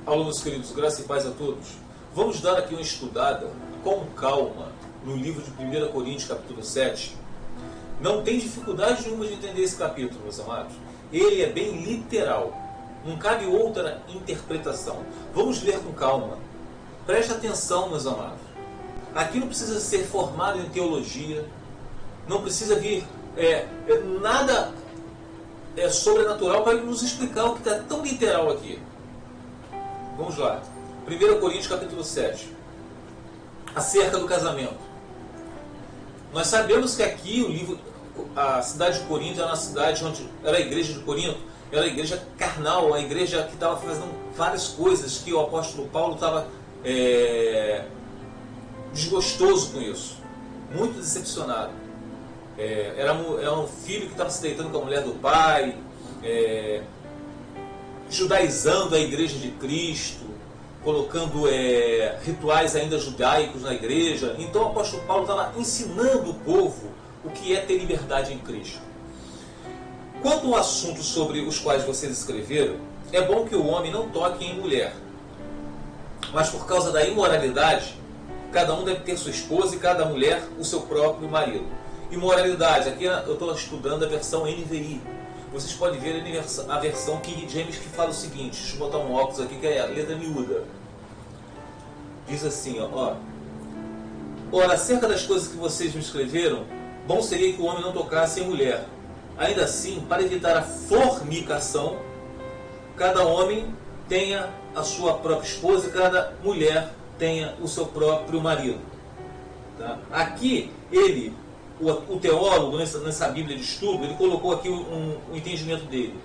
Alunos queridos, graça e paz a todos. Vamos dar aqui uma estudada com calma no livro de 1 Coríntios, capítulo 7. Não tem dificuldade nenhuma de entender esse capítulo, meus amados. Ele é bem literal. Não cabe outra interpretação. Vamos ler com calma. Preste atenção, meus amados. Aqui não precisa ser formado em teologia. Não precisa vir nada sobrenatural para nos explicar o que está tão literal aqui. Vamos lá. 1 Coríntios capítulo 7. Acerca do casamento. Nós sabemos que aqui a cidade de Corinto era uma cidade onde era a igreja de Corinto, era a igreja carnal, a igreja que estava fazendo várias coisas que o apóstolo Paulo estava desgostoso com isso, muito decepcionado. Era um filho que estava se deitando com a mulher do pai, judaizando a igreja de Cristo, colocando rituais ainda judaicos na igreja. Então o apóstolo Paulo estava ensinando o povo o que é ter liberdade em Cristo. Quanto ao assunto sobre os quais vocês escreveram, é bom que o homem não toque em mulher, mas por causa da imoralidade, cada um deve ter sua esposa e cada mulher o seu próprio marido. Imoralidade, aqui eu estou estudando a versão NVI. Vocês podem ver a versão King James, que fala o seguinte. Deixa eu botar um óculos aqui, que é a letra miúda. Diz assim, ó. Ora, acerca das coisas que vocês me escreveram, bom seria que o homem não tocasse em mulher. Ainda assim, para evitar a fornicação, cada homem tenha a sua própria esposa e cada mulher tenha o seu próprio marido. Tá? Aqui, o teólogo, nessa Bíblia de estudo, ele colocou aqui um entendimento dele.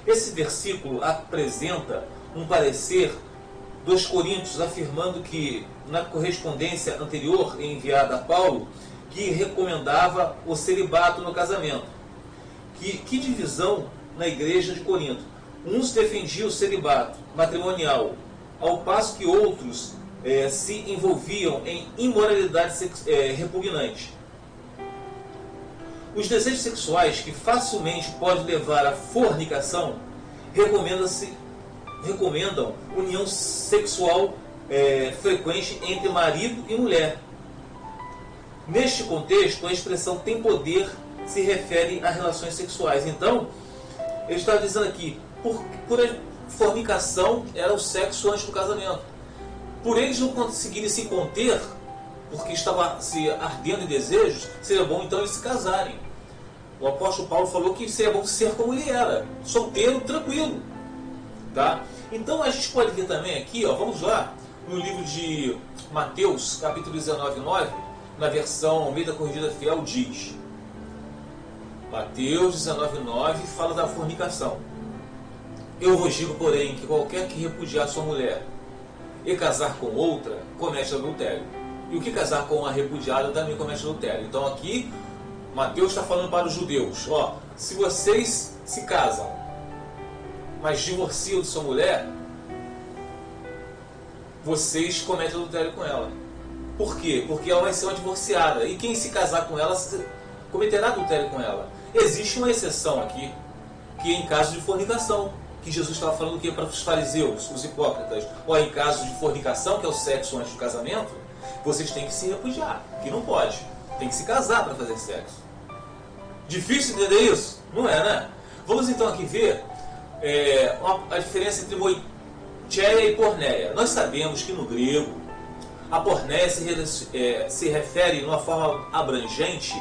Esse versículo apresenta um parecer dos coríntios, afirmando que, na correspondência anterior enviada a Paulo, que recomendava o celibato no casamento. Que divisão na igreja de Corinto. Uns defendiam o celibato matrimonial, ao passo que outros se envolviam em imoralidade repugnante. Os desejos sexuais, que facilmente podem levar à fornicação, recomendam união sexual frequente entre marido e mulher. Neste contexto, a expressão tem poder se refere a relações sexuais. Então, ele está dizendo aqui, por fornicação era o sexo antes do casamento. Por eles não conseguirem se conter, porque estava se ardendo em desejos, seria bom então eles se casarem. O apóstolo Paulo falou que seria bom ser como ele era, solteiro, tranquilo. Tá? Então a gente pode ver também aqui, vamos lá, no livro de Mateus, capítulo 19:9, na versão Almeida Corrigida Fiel, diz: Mateus 19:9 fala da fornicação. Eu vos digo, porém, que qualquer que repudiar sua mulher e casar com outra, comete adultério. E o que casar com uma repudiada também comete adultério. Então aqui, Mateus está falando para os judeus, se vocês se casam, mas divorciam de sua mulher, vocês cometem adultério com ela. Por quê? Porque ela vai ser uma divorciada. E quem se casar com ela, cometerá adultério com ela. Existe uma exceção aqui, que é em caso de fornicação, que Jesus estava falando que é para os fariseus, os hipócritas. Em caso de fornicação, que é o sexo antes do casamento, vocês têm que se repudiar, que não pode. Tem que se casar para fazer sexo. Difícil entender isso? Não é, né? Vamos então aqui ver a diferença entre moicheia e porneia. Nós sabemos que no grego, a porneia se refere de uma forma abrangente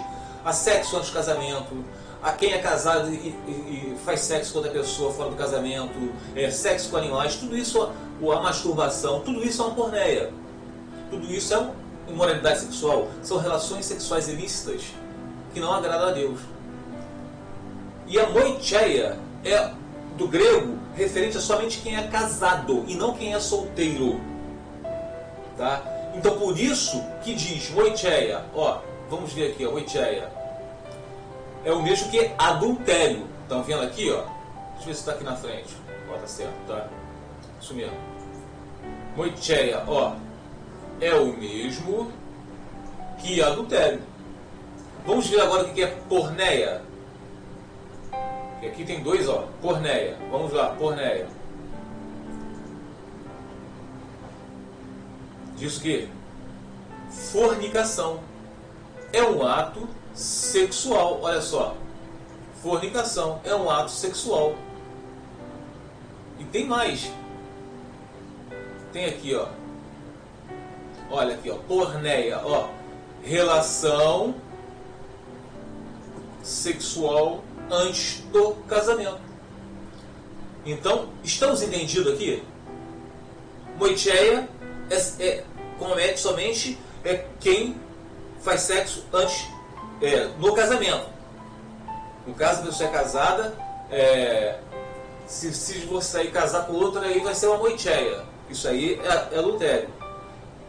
a sexo antes do casamento, a quem é casado e faz sexo com outra pessoa fora do casamento, sexo com animais, tudo isso, a masturbação, tudo isso é uma porneia. Tudo isso é uma imoralidade sexual. São relações sexuais ilícitas que não agradam a Deus. E a moicheia é do grego referente a somente quem é casado e não quem é solteiro. Tá? Então por isso que diz moicheia, vamos ver aqui, moicheia é o mesmo que adultério. Estão vendo aqui, Deixa eu ver se está aqui na frente. Tá certo, tá? Isso mesmo. Moicheia, é o mesmo que adultério. Vamos ver agora o que é porneia. E aqui tem dois, porneia. Vamos lá, porneia. Diz que fornicação é um ato sexual. Olha só, fornicação é um ato sexual. E tem mais. Tem aqui, ó. Olha aqui, ó, porneia, ó, relação sexual antes do casamento. Então, estamos entendidos aqui? Moicheia comete somente quem faz sexo antes, no casamento. No caso, a pessoa é casada, se você sair casar com outra, aí vai ser uma moicheia. Isso aí é adultério.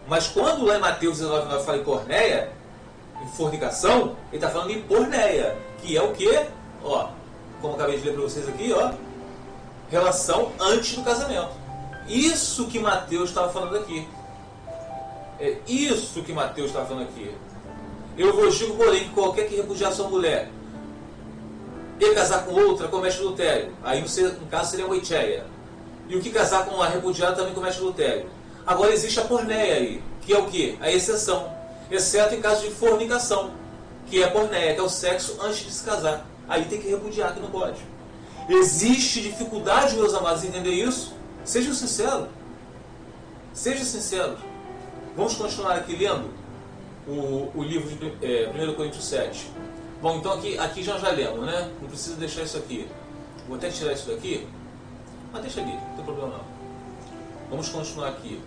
Mas quando lá em Mateus 19,9 fala em porneia, em fornicação, ele está falando em porneia, que é o quê? Ó, como eu acabei de ler para vocês aqui, ó, relação antes do casamento. Isso que Mateus estava falando aqui. É isso que Mateus estava falando aqui. Eu vos digo, porém, que qualquer que repudiar sua mulher e casar com outra comete adultério. Aí, no caso, seria moicheia. E o que casar com uma repudiada também comete adultério. Agora existe a porneia aí, que é o quê? A exceção. Exceto em caso de fornicação, que é a porneia, que é o sexo antes de se casar. Aí tem que repudiar, que não pode. Existe dificuldade, meus amados, em entender isso? Sejam sinceros. Sejam sinceros. Vamos continuar aqui lendo o livro de 1 Coríntios 7. Bom, então aqui já lemos, né? Não precisa deixar isso aqui. Vou até tirar isso daqui. Mas deixa ali, não tem problema não. Vamos continuar aqui.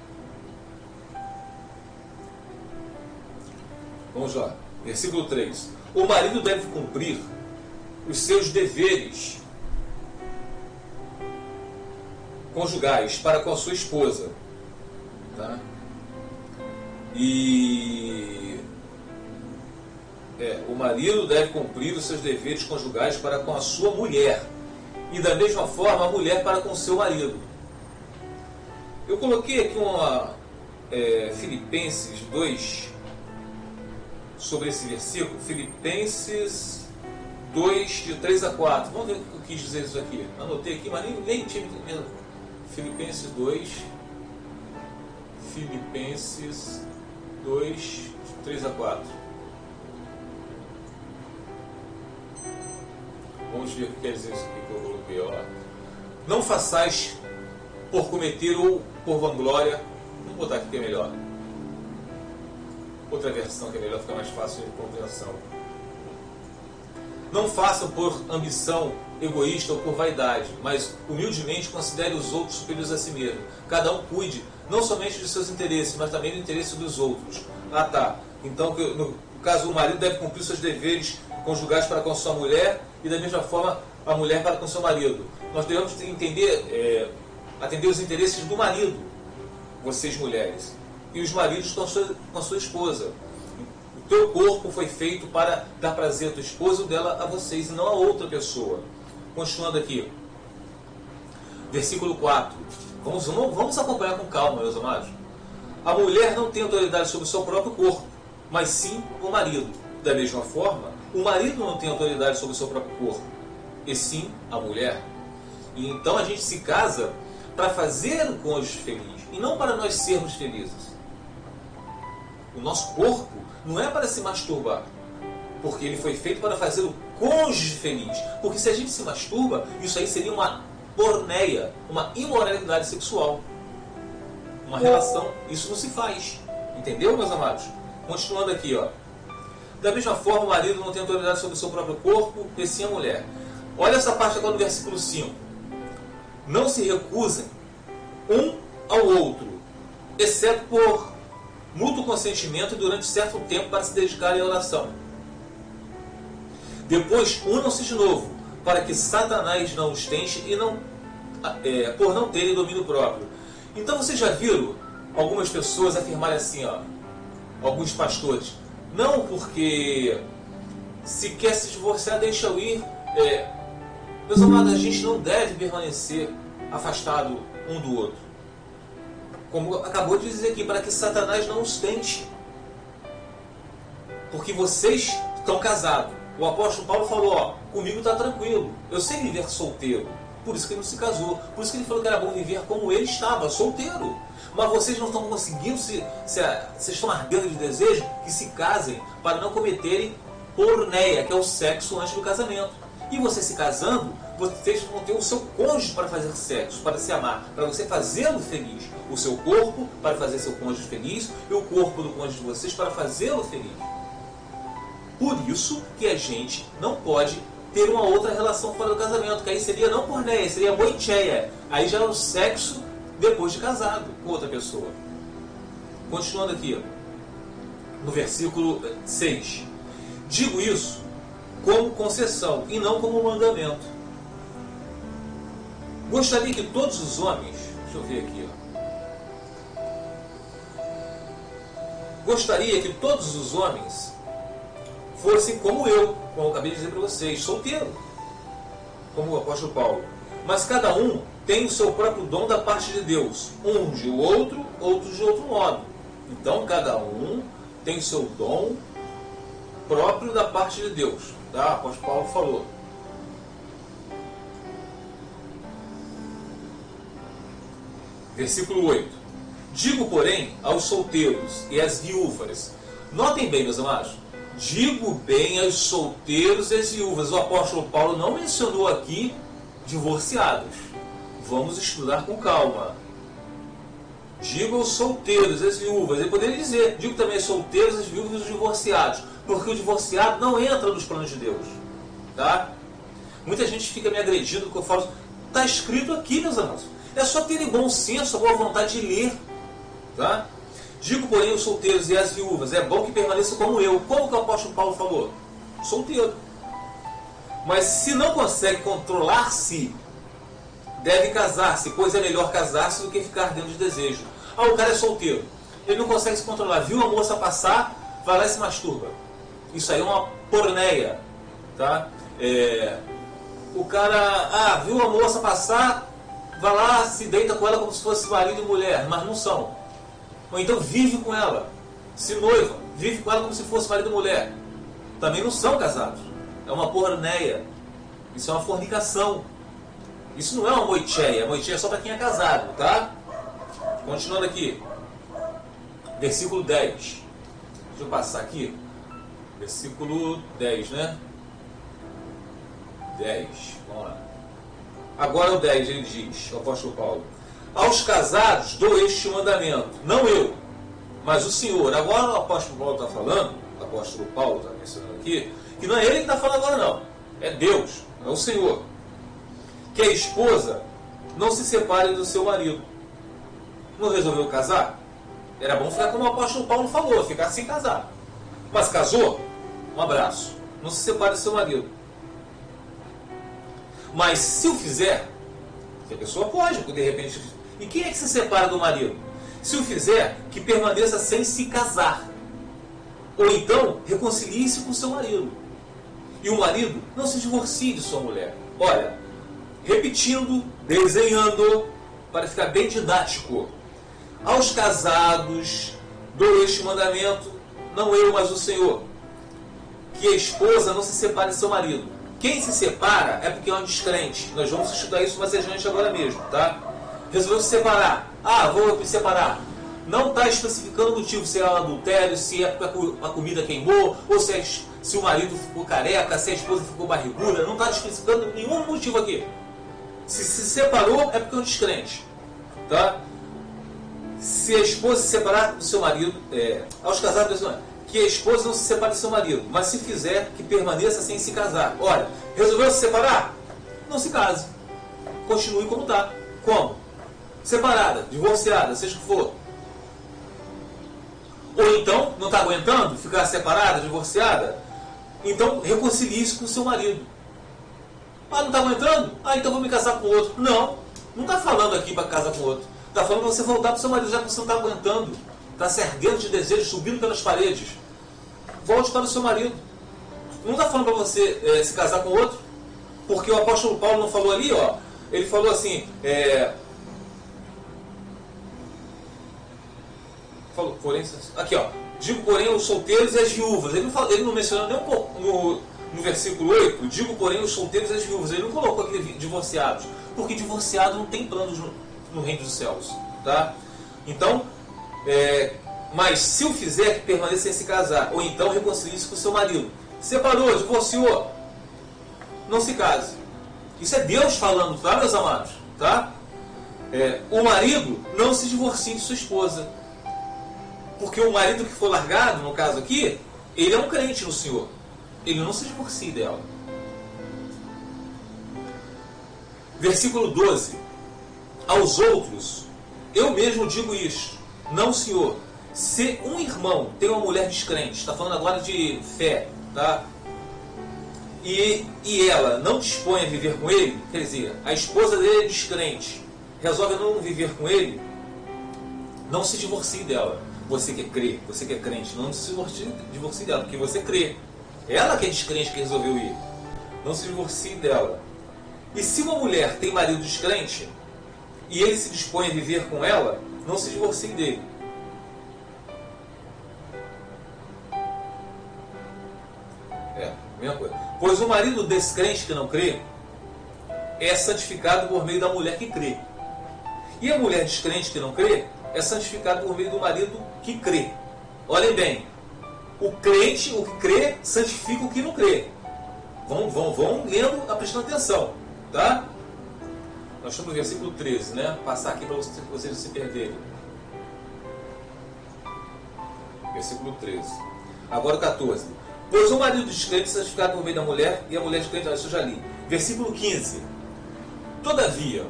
Vamos lá. Versículo 3. O marido deve cumprir os seus deveres conjugais para com a sua esposa. Tá? O marido deve cumprir os seus deveres conjugais para com a sua mulher. E da mesma forma, a mulher para com o seu marido. Eu coloquei aqui uma Filipenses 2 sobre esse versículo. Filipenses 2, de 3 a 4. Vamos ver o que eu quis dizer isso aqui. Anotei aqui, mas nem tinha entendido. Filipenses 2, Filipenses 2, de 3 a 4. Vamos ver o que quer dizer isso aqui que eu coloquei. Ó. Não façais por cometer ou por vanglória. Vamos botar aqui que é melhor. Outra versão que é melhor, fica mais fácil de compreensão. Não façam por ambição egoísta ou por vaidade, mas humildemente considere os outros superiores a si mesmo. Cada um cuide não somente de seus interesses, mas também do interesse dos outros. Ah, tá. Então, no caso, o marido deve cumprir seus deveres conjugais para com sua mulher e da mesma forma a mulher para com seu marido. Nós devemos atender os interesses do marido, vocês mulheres, e os maridos com a sua esposa. O teu corpo foi feito para dar prazer à tua esposa ou dela a vocês, e não a outra pessoa. Continuando aqui. Versículo 4. Vamos acompanhar com calma, meus amados. A mulher não tem autoridade sobre o seu próprio corpo, mas sim o marido. Da mesma forma, o marido não tem autoridade sobre o seu próprio corpo, e sim a mulher. E então a gente se casa para fazer o cônjuge feliz, e não para nós sermos felizes. O nosso corpo não é para se masturbar, porque ele foi feito para fazer o cônjuge feliz. Porque se a gente se masturba, isso aí seria uma porneia, uma imoralidade sexual. Uma relação, isso não se faz. Entendeu, meus amados? Continuando aqui, ó. Da mesma forma, o marido não tem autoridade sobre o seu próprio corpo, e sim a mulher. Olha essa parte agora no versículo 5. Não se recusem um ao outro, exceto por mútuo consentimento durante certo tempo para se dedicarem à oração. Depois, unam-se de novo, para que Satanás não os tente e por não terem domínio próprio. Então vocês já viram algumas pessoas afirmarem assim, ó, alguns pastores, não porque se quer se divorciar, deixa eu ir. Meus amados, a gente não deve permanecer afastado um do outro. Como acabou de dizer aqui, para que Satanás não os tente. Porque vocês estão casados. O apóstolo Paulo falou, ó, comigo está tranquilo, eu sei viver solteiro. Por isso que ele não se casou. Por isso que ele falou que era bom viver como ele estava, solteiro. Mas vocês não estão conseguindo, vocês estão ardendo de desejo que se casem para não cometerem porneia, que é o sexo antes do casamento. E você se casando, vocês vão ter o seu cônjuge para fazer sexo, para se amar, para você fazê-lo feliz. O seu corpo para fazer seu cônjuge feliz e o corpo do cônjuge de vocês para fazê-lo feliz. Por isso que a gente não pode ter uma outra relação fora do casamento, que aí seria não porneia, seria moicheia. Aí já é o sexo depois de casado com outra pessoa. Continuando aqui, no versículo 6. Digo isso como concessão e não como mandamento. Gostaria que todos os homens, deixa eu ver aqui, gostaria que todos os homens fossem como eu acabei de dizer para vocês, solteiro, como o apóstolo Paulo. Mas cada um tem o seu próprio dom da parte de Deus, um de outro de outro modo. Então cada um tem o seu dom próprio da parte de Deus. Tá? O apóstolo Paulo falou. Versículo 8. Digo, porém, aos solteiros e às viúvas. Notem bem, meus amados. Digo bem aos solteiros e às viúvas. O apóstolo Paulo não mencionou aqui divorciados. Vamos estudar com calma. Digo aos solteiros e às viúvas. Ele poderia dizer, digo também aos solteiros, às viúvas e aos divorciados. Porque o divorciado não entra nos planos de Deus. Tá? Muita gente fica me agredindo porque eu falo, está escrito aqui, meus amados. É só terem bom senso, a boa vontade de ler. Tá? Digo, porém, os solteiros e as viúvas, é bom que permaneçam como eu. Como que o apóstolo Paulo falou? Solteiro. Mas se não consegue controlar-se, deve casar-se, pois é melhor casar-se do que ficar dentro de desejo. Ah, o cara é solteiro. Ele não consegue se controlar. Viu a moça passar, vai lá e se masturba. Isso aí é uma porneia. Tá? O cara, viu a moça passar, vai lá, se deita com ela como se fosse marido e mulher, mas não são. Ou então vive com ela, se noiva, vive com ela como se fosse marido e mulher. Também não são casados. É uma porneia. Isso é uma fornicação. Isso não é uma moicheia. Moicheia é só para quem é casado, tá? Continuando aqui. Versículo 10. Deixa eu passar aqui. Versículo 10, né? 10. Vamos lá. Agora o 10, ele diz, o apóstolo Paulo. Aos casados dou este mandamento, não eu, mas o Senhor. Agora o apóstolo Paulo está falando, o apóstolo Paulo está mencionando aqui, que não é ele que está falando agora não, é Deus, é o Senhor. Que a esposa não se separe do seu marido. Não resolveu casar? Era bom ficar como o apóstolo Paulo falou, ficar sem casar. Mas casou? Um abraço. Não se separe do seu marido. Mas se o fizer, que a pessoa pode, de repente... E quem é que se separa do marido? Se o fizer, que permaneça sem se casar. Ou então, reconcilie-se com seu marido. E o marido não se divorcie de sua mulher. Olha, repetindo, desenhando, para ficar bem didático. Aos casados dou este mandamento, não eu, mas o Senhor. Que a esposa não se separe de seu marido. Quem se separa é porque é um descrente. Nós vamos estudar isso mais adiante agora mesmo, tá? Resolveu se separar. Vou me separar. Não está especificando o motivo, se é um adultério, se é porque a comida queimou, ou se o marido ficou careca, se a esposa ficou barriguda. Não está especificando nenhum motivo aqui. Se separou é porque é um descrente. Tá? Se a esposa se separar do seu marido, aos casados, que a esposa não se separe do seu marido, mas se fizer, que permaneça sem se casar. Olha, resolveu se separar? Não se case. Continue como está. Como? Separada, divorciada, seja o que for. Ou então, não está aguentando ficar separada, divorciada? Então, reconcilie-se com o seu marido. Não está aguentando? Então vou me casar com outro. Não está falando aqui para casar com outro. Está falando para você voltar para o seu marido, já que você não está aguentando. Está se ardendo de desejo, subindo pelas paredes. Volte para o seu marido. Não está falando para você se casar com outro. Porque o apóstolo Paulo não falou ali, ó. Ele falou assim, aqui, ó. Digo, porém, os solteiros e as viúvas. Ele não mencionou nem um pouco no versículo 8. Digo, porém, os solteiros e as viúvas. Ele não colocou aqui divorciados. porque divorciado não tem planos no reino dos céus. Tá? Então, mas se o fizer, que permaneça sem se casar, ou então reconcilie-se com o seu marido. Separou, divorciou, não se case. Isso é Deus falando, tá, meus amados? Tá? O marido não se divorcie de sua esposa. Porque o marido que for largado, no caso aqui, ele é um crente no Senhor. Ele não se divorcie dela. Versículo 12. Aos outros, eu mesmo digo isto, não, Senhor. Se um irmão tem uma mulher descrente, está falando agora de fé, tá? E ela não dispõe a viver com ele, quer dizer, a esposa dele é descrente, resolve não viver com ele, não se divorcie dela. Você que crê, você que é crente, não se divorcie dela, porque você crê. Ela que é descrente que resolveu ir. Não se divorcie dela. E se uma mulher tem marido descrente, e ele se dispõe a viver com ela, não se divorcie dele. Mesma coisa. Pois o marido desse crente que não crê é santificado por meio da mulher que crê. E a mulher descrente que não crê é santificada por meio do marido que crê. Olhem bem, o crente, o que crê, santifica o que não crê. Vão lendo, prestando atenção, tá? Nós estamos no versículo 13, né? Passar aqui para vocês não se perderem. Versículo 13. Agora o 14. Pois o marido descrente é santificado por meio da mulher, e a mulher descrente, isso eu já li. Versículo 15. Todavia,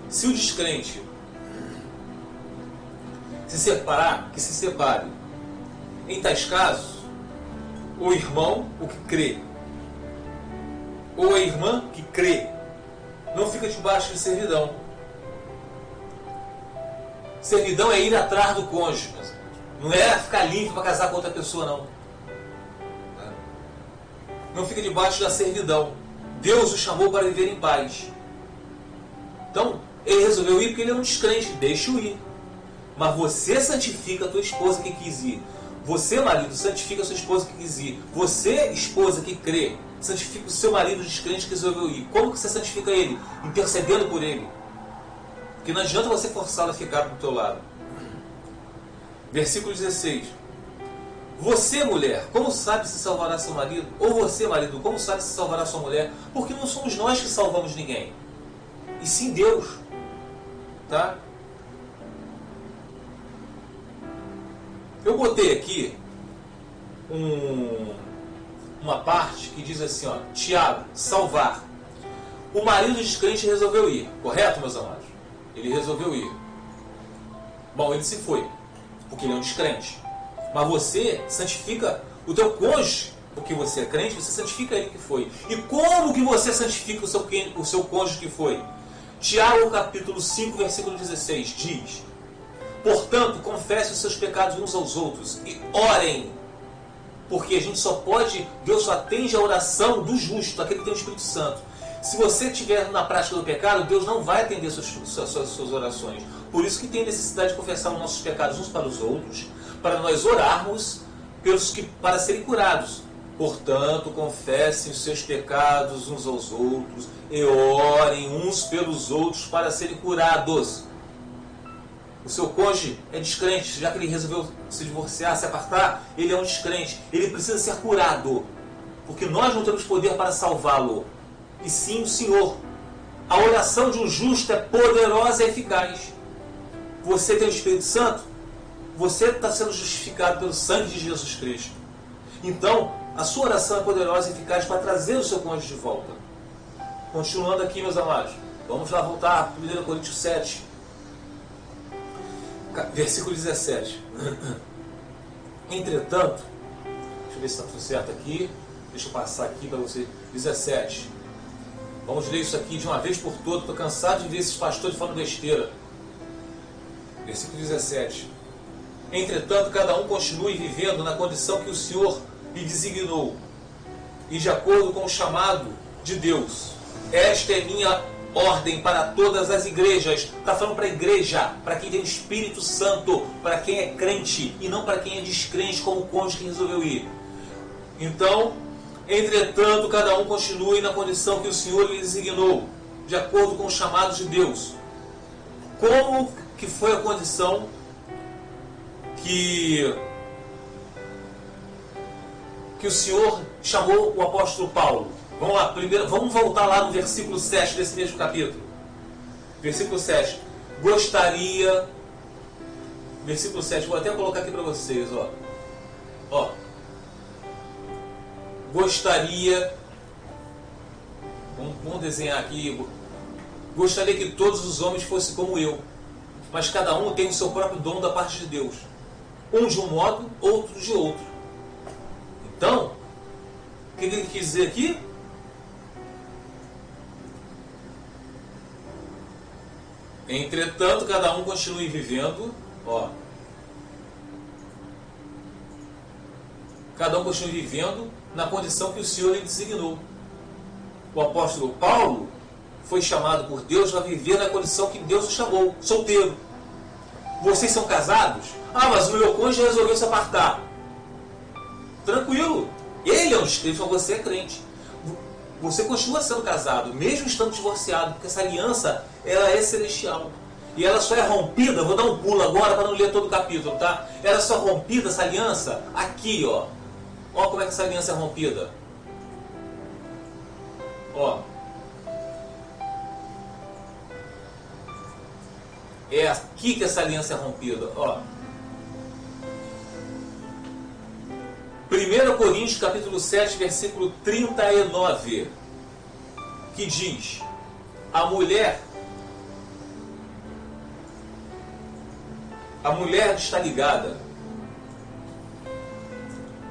se o descrente se separar, que se separe. Em tais casos, o irmão, o que crê, ou a irmã que crê, não fica debaixo de servidão. Servidão é ir atrás do cônjuge. Não é ficar livre para casar com outra pessoa, não. Não fica debaixo da servidão. Deus o chamou para viver em paz. Então, ele resolveu ir porque ele é um descrente. Deixa-o ir. Mas você santifica a tua esposa que quis ir. Você, marido, santifica a sua esposa que quis ir. Você, esposa que crê, santifica o seu marido descrente que resolveu ir. Como que você santifica ele? Intercedendo por ele. Porque não adianta você forçá-lo a ficar do teu lado. Versículo 16. Você, mulher, como sabe se salvará seu marido? Ou você, marido, como sabe se salvará sua mulher? Porque não somos nós que salvamos ninguém. E sim Deus. Tá? Eu botei aqui uma parte que diz assim, ó, Tiago, salvar. O marido descrente resolveu ir. Correto, meus amados? Ele resolveu ir. Bom, ele se foi, porque ele é um descrente. Mas você santifica o teu cônjuge, porque você é crente, você santifica ele que foi. E como que você santifica o seu cônjuge que foi? Tiago, capítulo 5, versículo 16, diz: portanto, confesse os seus pecados uns aos outros e orem. Porque a gente só pode, Deus só atende a oração do justo, aquele que tem o Espírito Santo. Se você estiver na prática do pecado, Deus não vai atender suas orações. Por isso que tem necessidade de confessar os nossos pecados uns para os outros, para nós orarmos para serem curados. Portanto, confessem os seus pecados uns aos outros e orem uns pelos outros para serem curados. O seu cônjuge é descrente, já que ele resolveu se divorciar, se apartar, ele é um descrente. Ele precisa ser curado, porque nós não temos poder para salvá-lo, e sim o Senhor. A oração de um justo é poderosa e eficaz. Você tem o Espírito Santo, você está sendo justificado pelo sangue de Jesus Cristo. Então, a sua oração é poderosa e eficaz para trazer o seu cônjuge de volta. Continuando aqui, meus amados, vamos lá voltar a 1 Coríntios 7. Versículo 17. Entretanto, deixa eu ver se está tudo certo aqui. Deixa eu passar aqui para você. 17. Vamos ler isso aqui de uma vez por todas. Estou cansado de ver esses pastores falando besteira. Versículo 17. Entretanto, cada um continue vivendo na condição que o Senhor lhe designou, e de acordo com o chamado de Deus. Esta é minha ordem para todas as igrejas. Está falando para a igreja, para quem tem o Espírito Santo, para quem é crente, e não para quem é descrente, como o cônjuge que resolveu ir. Então, Entretanto, cada um continue na condição que o Senhor lhe designou, de acordo com o chamado de Deus. Como que foi a condição que o Senhor chamou o apóstolo Paulo? Vamos lá, primeiro, vamos voltar lá no versículo 7 desse mesmo capítulo. Versículo 7. Versículo 7, vou até colocar aqui para vocês, ó. Gostaria, vamos desenhar aqui, gostaria que todos os homens fossem como eu, mas cada um tem o seu próprio dom da parte de Deus, um de um modo, outro de outro. Então, o que ele quis dizer aqui? Entretanto, cada um continue vivendo, cada um continue vivendo na condição que o Senhor lhe designou. O apóstolo Paulo foi chamado por Deus a viver na condição que Deus o chamou, solteiro. Vocês são casados? Mas o meu cônjuge resolveu se apartar. Tranquilo. Ele é um descrente, mas você é crente. Você continua sendo casado, mesmo estando divorciado, porque essa aliança ela é celestial. E ela só é rompida, vou dar um pulo agora para não ler todo o capítulo, tá? Ela só é rompida, essa aliança, aqui, ó. Ó como é que essa aliança é rompida. Ó. É aqui que essa aliança é rompida, ó. 1 Coríntios capítulo 7, versículo 39, que diz: a mulher está ligada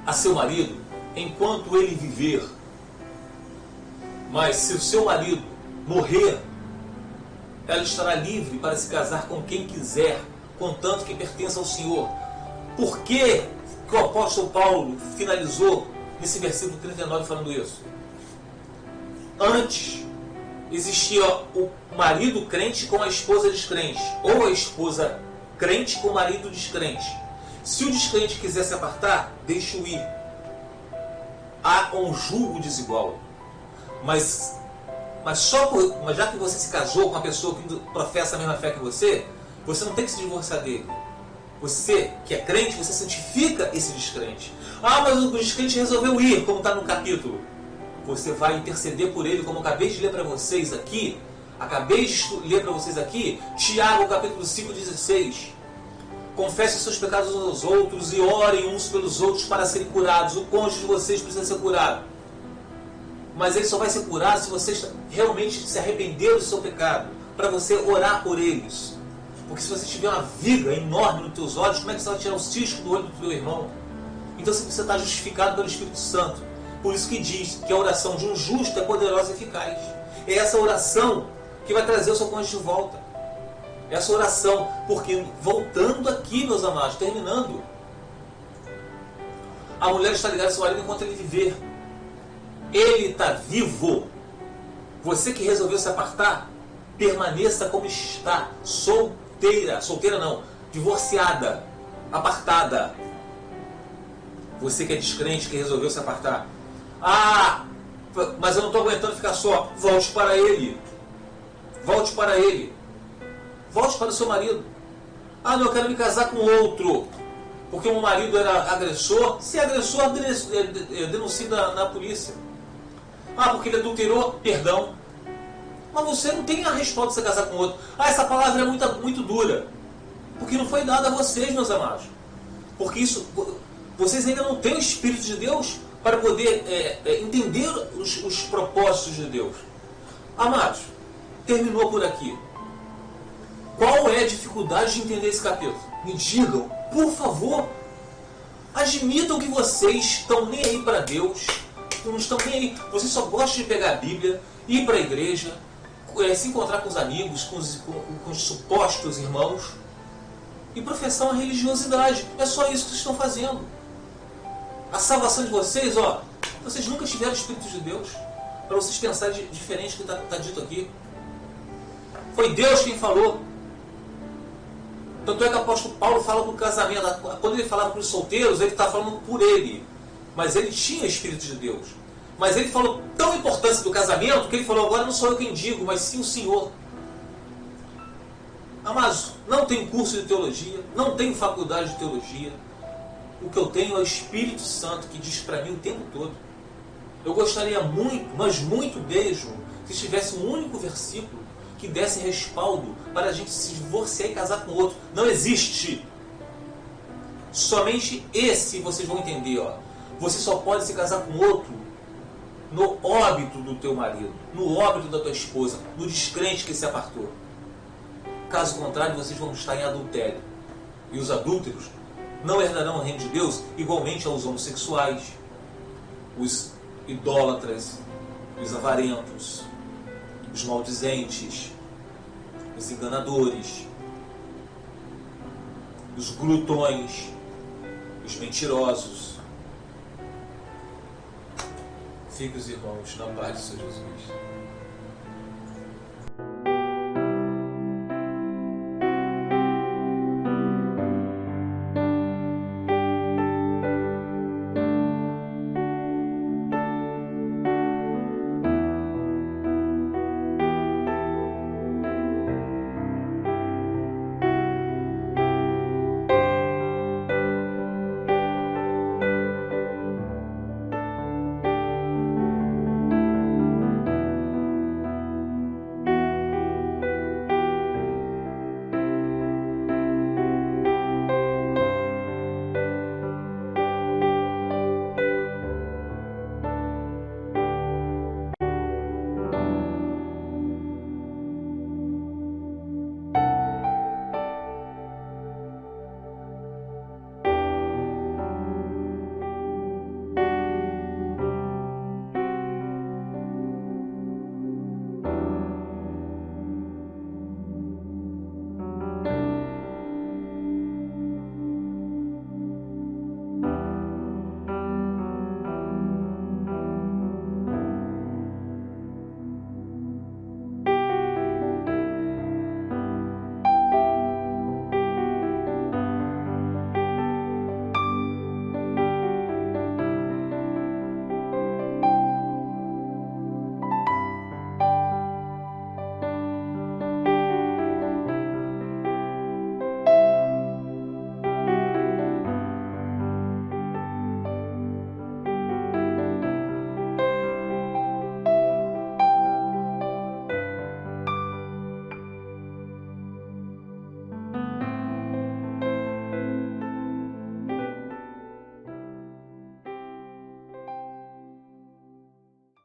a seu marido enquanto ele viver, mas se o seu marido morrer, ela estará livre para se casar com quem quiser, contanto que pertença ao Senhor. Por que o apóstolo Paulo finalizou nesse versículo 39 falando isso? Antes existia o marido crente com a esposa descrente, ou a esposa crente com o marido descrente. Se o descrente quiser se apartar, deixe-o ir. Há um julgo desigual. Mas já que você se casou com uma pessoa que professa a mesma fé que você não tem que se divorciar dele. Você, que é crente, você santifica esse descrente. Mas o descrente resolveu ir, como está no capítulo. Você vai interceder por ele, como eu acabei de ler para vocês aqui. Tiago, capítulo 5,16. Confessem os seus pecados uns aos outros e orem uns pelos outros para serem curados. O cônjuge de vocês precisa ser curado. Mas ele só vai ser curado se vocês realmente se arrependeram do seu pecado. Para você orar por eles. Porque se você tiver uma viga enorme nos teus olhos, como é que você vai tirar o cisco do olho do teu irmão? Então você está justificado pelo Espírito Santo. Por isso que diz que a oração de um justo é poderosa e eficaz. É essa oração que vai trazer o seu cônjuge de volta. Essa oração, porque voltando aqui, meus amados, terminando, a mulher está ligada ao seu marido enquanto ele viver. Ele está vivo. Você que resolveu se apartar, permaneça como está, solteira não, divorciada, apartada. Você que é descrente, que resolveu se apartar. Mas eu não estou aguentando ficar só. Volte para ele. Volte para ele. Volte para o seu marido. Não, eu quero me casar com outro. Porque o marido era agressor. Se é agressor, denuncie na polícia. Porque ele adulterou, perdão. Mas você não tem a resposta de você casar com outro. Essa palavra é muito dura. Porque não foi dada a vocês, meus amados. Porque vocês ainda não têm o Espírito de Deus para poder entender os propósitos de Deus. Amados, terminou por aqui. Qual é a dificuldade de entender esse capítulo? Me digam, por favor. Admitam que vocês estão nem aí para Deus. Não estão nem aí. Vocês só gostam de pegar a Bíblia, ir para a igreja, se encontrar com os amigos, com os supostos irmãos e professar uma religiosidade. É só isso que vocês estão fazendo. A salvação de vocês, vocês nunca tiveram o Espírito de Deus para vocês pensarem diferente do que está dito aqui. Foi Deus quem falou. Tanto é que o apóstolo Paulo fala do casamento. Quando ele falava para os solteiros, ele está falando por ele. Mas ele tinha o Espírito de Deus. Mas ele falou tão importância do casamento que ele falou, agora não sou eu quem digo, mas sim o Senhor. Amados, não tenho curso de teologia, não tenho faculdade de teologia. O que eu tenho é o Espírito Santo que diz para mim o tempo todo. Eu gostaria muito, mas muito mesmo, se tivesse um único versículo que desse respaldo para a gente se divorciar e casar com outro. Não existe. Somente esse vocês vão entender. Ó. Você só pode se casar com outro no óbito do teu marido, no óbito da tua esposa, no descrente que se apartou. Caso contrário, vocês vão estar em adultério. E os adúlteros não herdarão o reino de Deus igualmente aos homossexuais, os idólatras, os avarentos, os maldizentes, os enganadores, os glutões, os mentirosos. Fique os irmãos na paz do Senhor Jesus.